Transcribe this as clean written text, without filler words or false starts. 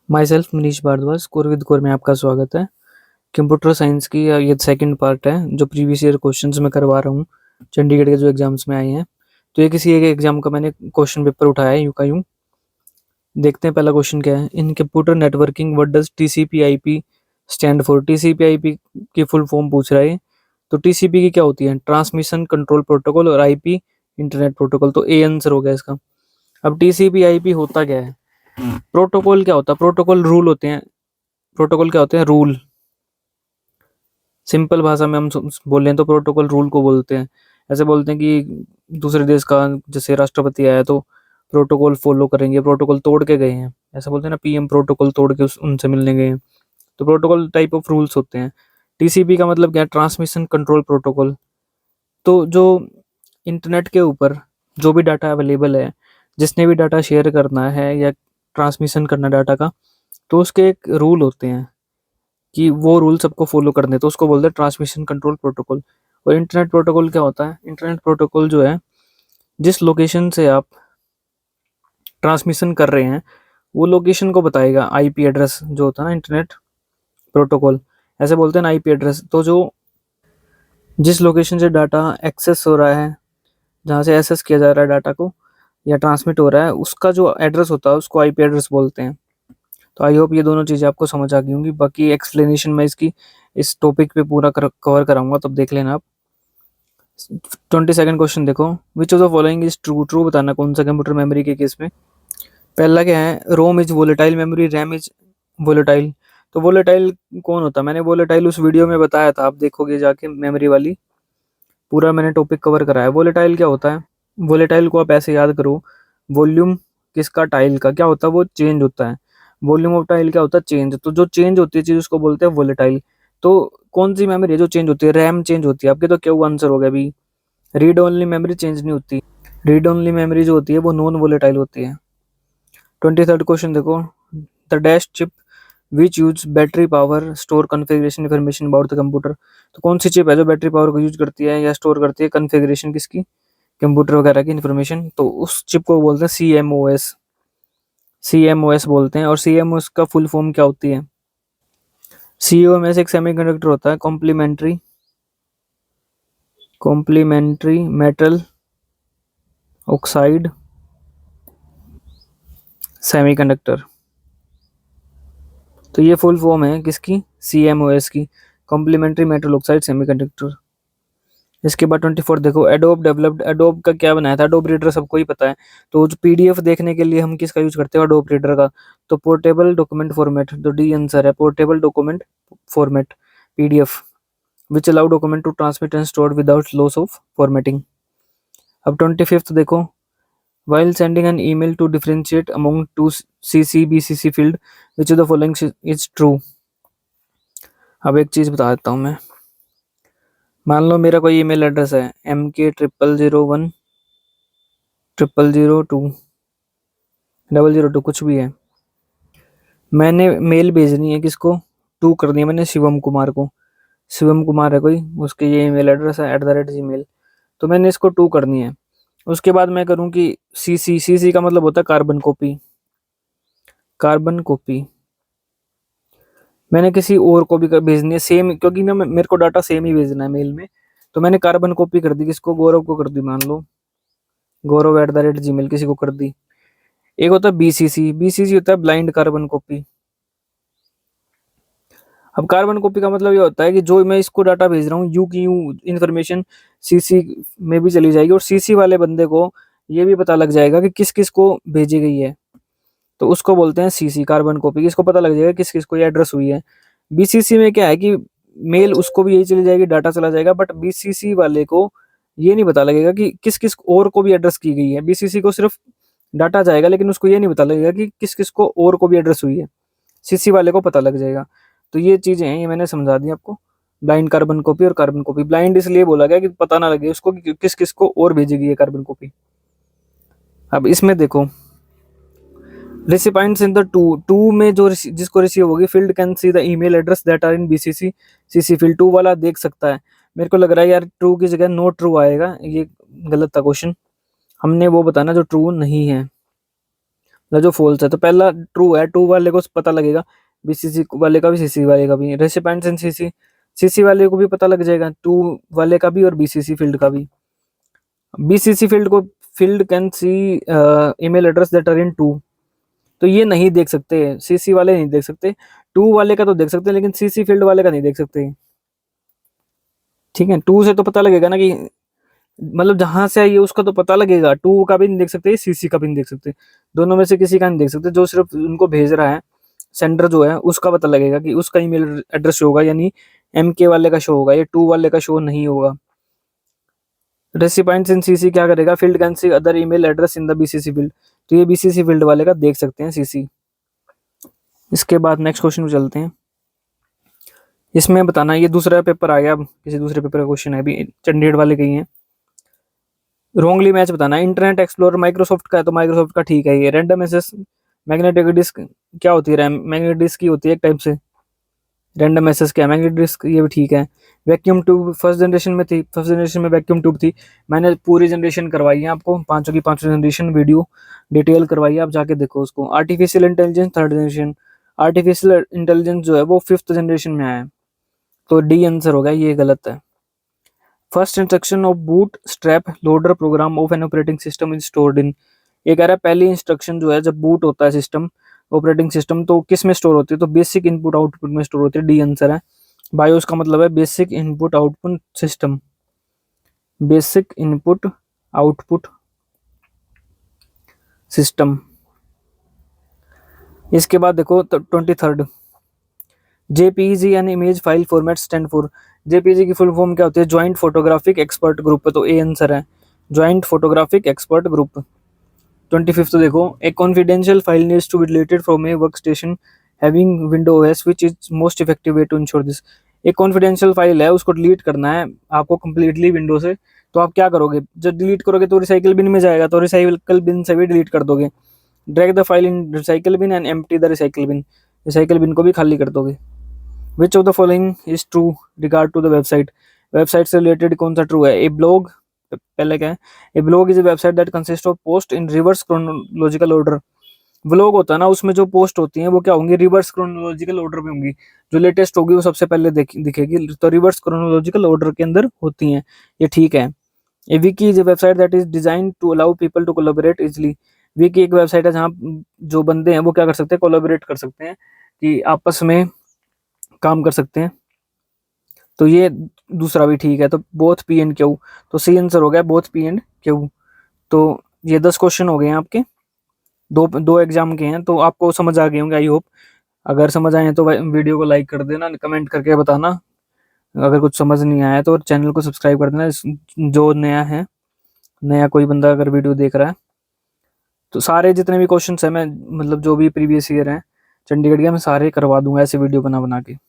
My self Manish Bharadwaj core with core में आपका स्वागत है। कंप्यूटर साइंस की ये सेकंड पार्ट है जो प्रीवियस ईयर क्वेश्चंस में करवा रहा हूँ चंडीगढ़ के जो एग्जाम्स में आए हैं। तो ये किसी एक एग्जाम का मैंने क्वेश्चन पेपर उठाया है यूं का यूं। देखते हैं पहला क्वेश्चन क्या है। इन computer networking what does TCP IP stand for. TCP IP की फुल फॉर्म पूछ रहा है। तो टीसीपी की क्या होती है? Transmission control protocol. और आईपी इंटरनेट प्रोटोकॉल। तो ए आंसर हो गया इसका। अब टीसीपी आईपी होता क्या है? प्रोटोकॉल क्या होता है? प्रोटोकॉल रूल होते हैं। प्रोटोकॉल क्या होते हैं? रूल। सिंपल भाषा में हम बोलें तो प्रोटोकॉल रूल को बोलते हैं। ऐसे बोलते हैं कि दूसरे देश का जैसे राष्ट्रपति आया तो प्रोटोकॉल फॉलो करेंगे, प्रोटोकॉल तोड़ के गए हैं, ऐसा बोलते हैं ना। पीएम प्रोटोकॉल तोड़ के उनसे मिलने गए हैं। तो प्रोटोकॉल टाइप ऑफ रूल्स होते हैं। टीसीपी का मतलब क्या है? Transmission control protocol. तो जो इंटरनेट के ऊपर जो भी डाटा अवेलेबल है, जिसने भी डाटा शेयर करना है या ट्रांसमिशन करना डाटा का, तो उसके एक रूल होते हैं कि वो रूल सबको फॉलो करने, तो उसको बोलते हैं ट्रांसमिशन कंट्रोल प्रोटोकॉल। और इंटरनेट प्रोटोकॉल क्या होता है? इंटरनेट प्रोटोकॉल जो है, जिस लोकेशन से आप ट्रांसमिशन कर रहे हैं वो लोकेशन को बताएगा। आईपी एड्रेस जो होता है ना, इंटरनेट प्रोटोकॉल ऐसे बोलते हैं ना, आईपी एड्रेस। तो जो जिस लोकेशन से डाटा एक्सेस हो रहा है, जहाँ से एक्सेस किया जा रहा है डाटा को या ट्रांसमिट हो रहा है, उसका जो एड्रेस होता है उसको आईपी एड्रेस बोलते हैं। तो आई होप ये दोनों चीज़ें आपको समझ आ गई होंगी। बाकी एक्सप्लेनेशन मैं इसकी इस टॉपिक पे पूरा कवर कराऊंगा, तब देख लेना आप। 22nd क्वेश्चन देखो। विच of the following is true. True बताना कौन सा कंप्यूटर मेमोरी के केस में। पहला क्या है? ROM is volatile memory, RAM is volatile. तो वोलेटाइल कौन होता है? मैंने वोलेटाइल उस वीडियो में बताया था, आप देखोगे जाके मेमोरी वाली, पूरा मैंने टॉपिक कवर करा है। वोलेटाइल क्या होता है? वोलेटाइल को आप ऐसे याद करो, वॉल्यूम किसका? टाइल का। क्या होता है? वो चेंज होता है। वॉल्यूम ऑफ टाइल क्या होता है? चेंज। तो जो चेंज होती है चीज उसको बोलते हैं वोलेटाइल। तो कौन सी मेमोरी है जो चेंज होती है? रैम चेंज होती है। आपके तो क्या आंसर हो गया अभी। रीड ओनली मेमोरी चेंज नहीं होती। रीड ओनली मेमोरी जो होती है वो नॉन वोलेटाइल होती है। 23rd क्वेश्चन देखो। The dash chip which use battery power store configuration information about the computer. तो कौन सी चिप है जो बैटरी पावर को यूज करती है या स्टोर करती है कॉन्फ़िगरेशन किसकी? कंप्यूटर वगैरह की इन्फॉर्मेशन। तो उस चिप को बोलते हैं सीएमओएस। सीएमओएस बोलते हैं। और सीएमओएस का फुल फॉर्म क्या होती है? सीएमओएस एक सेमीकंडक्टर होता है, कॉम्प्लीमेंट्री मेटल ऑक्साइड सेमीकंडक्टर। तो ये फुल फॉर्म है किसकी? सीएमओएस की, कॉम्प्लीमेंट्री मेटल ऑक्साइड सेमीकंडक्टर। इसके बाद 24 देखो। Adobe developed. एडोब का क्या बनाया था? एडोब रीडर सबको ही पता है। तो जो पीडीएफ देखने के लिए हम किसका यूज करते हैं? एडोब रीडर का। तो पोर्टेबल डॉक्यूमेंट फॉर्मेट, तो डी आंसर है। Portable document format, PDF, which allow document to transmit and store without loss of formatting. अब 25th देखो। While sending an email to differentiate among two CC BCC field, which of the following is true? अब एक चीज बता देता हूँ मैं। मान लो मेरा कोई ईमेल एड्रेस है MK00010002 कुछ भी है। मैंने मेल भेजनी है किसको? टू कर दिया मैंने शिवम कुमार को। शिवम कुमार है कोई, उसके ये ईमेल एड्रेस है @gmail। तो मैंने इसको टू करनी है। उसके बाद मैं करूँ कि सीसी। सीसी का मतलब होता है कार्बन कॉपी। कार्बन कॉपी मैंने किसी और को भी भेजनी है सेम, क्योंकि ना मेरे को डाटा सेम ही भेजना है मेल में। तो मैंने कार्बन कॉपी कर दी किसको? गौरव को कर दी। मान लो गौरव @gmail किसी को कर दी। एक होता है बीसीसी। बीसीसी होता है ब्लाइंड कार्बन कॉपी। अब कार्बन कॉपी का मतलब ये होता है कि जो मैं इसको डाटा भेज रहा हूँ, यू की यू इन्फॉर्मेशन सीसी में भी चली जाएगी और सीसी वाले बंदे को ये भी पता लग जाएगा कि किस किस को भेजी गई है। तो उसको बोलते हैं सीसी, कार्बन कॉपी। इसको पता लग जाएगा किस किस को ये एड्रेस हुई है। बीसीसी में क्या है कि मेल उसको भी यही चली जाएगी, डाटा चला जाएगा, बट बीसीसी वाले को ये नहीं पता लगेगा कि किस किस और को भी एड्रेस की गई है। बीसीसी को सिर्फ डाटा जाएगा, लेकिन उसको ये नहीं पता लगेगा कि किस किस को और को भी एड्रेस हुई है। सीसी वाले को पता लग जाएगा। तो ये चीजें हैं, ये मैंने समझा दी आपको। ब्लाइंड कार्बन कॉपी और कार्बन कॉपी। ब्लाइंड इसलिए बोला गया कि पता ना लगे उसको कि किस किस को और भेजी गई है कार्बन कॉपी। अब इसमें देखो, रिसिपाइंट्स इन द टू में जो जिसको रिसीव होगी, field can see the email address that are in BCC. CC field to वाला देख सकता है। मेरे को लग रहा है यार ट्रू की जगह नो ट्रू आएगा, ये गलत था क्वेश्चन। हमने वो बताना जो ट्रू नहीं है। जो फॉल्स है, तो पहला ट्रू है, ट्रू वाले को पता लगेगा, बीसीसी वाले का भी, सीसी वाले का भी, रेसिपिएंट्स एंड सीसी, सीसी वाले को भी पता लग जाएगा, टू वाले का भी और बीसीसी फील्ड का भी। BCC field can see email address that are in to, तो ये नहीं देख सकते, सीसी वाले नहीं देख सकते, टू वाले का तो देख सकते हैं लेकिन सीसी फील्ड वाले का नहीं देख सकते। ठीक है, टू से तो पता लगेगा ना कि मतलब जहां से आई है उसका तो पता लगेगा, टू का भी नहीं देख सकते, सीसी का भी नहीं देख सकते, दोनों में से किसी का नहीं देख सकते, जो सिर्फ उनको भेज रहा है सेंडर जो है उसका पता लगेगा कि उसका ईमेल एड्रेस शो होगा, यानी एमके वाले का शो होगा, ये टू वाले का शो नहीं होगा। रेसिपिएंट्स इन सीसी क्या करेगा, field can C other email address in the BCC field, तो ये बीसीसी फील्ड वाले का देख सकते हैं सीसी। इसके बाद नेक्स्ट क्वेश्चन पे चलते हैं। इसमें बताना, ये दूसरा पेपर आ गया, अब किसी दूसरे पेपर का क्वेश्चन है, अभी चंडीगढ़ वाले के ही है। रॉन्गली मैच बताना है। इंटरनेट एक्सप्लोरर माइक्रोसॉफ्ट का है तो माइक्रोसॉफ्ट का ठीक है। ये रैंडम एक्सेस मैग्नेटिक डिस्क क्या होती है, रैम मैग्नेटिक डिस्क की होती है एक टाइप से। रैंडम एक्सेस क्या है, मैग्नेटिक डिस्क, ये भी ठीक है। वैक्यूम ट्यूब फर्स्ट जनरेशन में थी, फर्स्ट जनरेशन में वैक्यूम ट्यूब थी। मैंने पूरी जनरेशन करवाई है आपको, पांचों की पांचों जनरेशन वीडियो डिटेल करवाई है, आप जाके देखो उसको। Artificial intelligence third generation, artificial intelligence जो है वो फिफ्थ जनरेशन में आया है, तो डी आंसर होगा, ये गलत है। First instruction of bootstrap loader program of an operating system is stored in, ये कह रहा है पहली इंस्ट्रक्शन जो है जब बूट होता है सिस्टम, ऑपरेटिंग सिस्टम, तो किस में स्टोर होती है, तो बेसिक इनपुट आउटपुट में स्टोर होती है, डी आंसर है। बायोस का मतलब है basic input output system, basic input output system. इसके बाद देखो 23rd, JPG and image file format stand for, JPG की फुल फॉर्म क्या होती है, ज्वाइंट फोटोग्राफिक एक्सपर्ट ग्रुप, तो ए आंसर है, joint photographic expert group. 25th देखो, a confidential file needs to be deleted from a work station having window OS which is most effective way to ensure this, एक confidential file है उसको delete करना है आपको completely window से, तो आप क्या करोगे, जब डिलीट करोगे तो रिसाइकल बिन में जाएगा, तो रिसाइकल बिन से भी डिलीट कर दोगे। Drag the file in recycle bin and empty the recycle bin को भी खाली कर दोगे। Which of the following is true regard to the website, website से रिलेटेड कौन सा ट्रू है, ए ब्लॉग, पहले क्या है, a blog is a website that consist of post in reverse chronological order, vlog होता है ना उसमें जो पोस्ट होती हैं वो क्या होंगी, रिवर्स क्रोनोलॉजिकल ऑर्डर में होंगी, जो लेटेस्ट होगी वो सबसे पहले दिखेगी, तो रिवर्स क्रोनोलॉजिकल ऑर्डर के अंदर होती हैं, ये ठीक है। A wiki is a website that is design to allow people to collaborate easily, wiki एक वेबसाइट है जहाँ जो बंदे हैं वो क्या कर सकते हैं, कोलैबोरेट कर सकते हैं, कि आपस में काम कर सकते हैं, तो ये दूसरा भी ठीक है, तो बोथ पी एंड क्यू, तो सी आंसर हो गया बोथ पी एंड क्यू। तो ये 10 क्वेश्चन हो गए हैं आपके, दो दो एग्जाम के हैं, तो आपको समझ आ गए होंगे आई होप। अगर समझ आए तो वीडियो को लाइक कर देना, कमेंट करके बताना, अगर कुछ समझ नहीं आया तो चैनल को सब्सक्राइब कर देना, जो नया है, नया कोई बंदा अगर वीडियो देख रहा है, तो सारे जितने भी क्वेश्चन है मैं मतलब जो भी प्रीवियस ईयर हैं चंडीगढ़ के, मैं सारे करवा दूंगा ऐसे वीडियो बना बना के।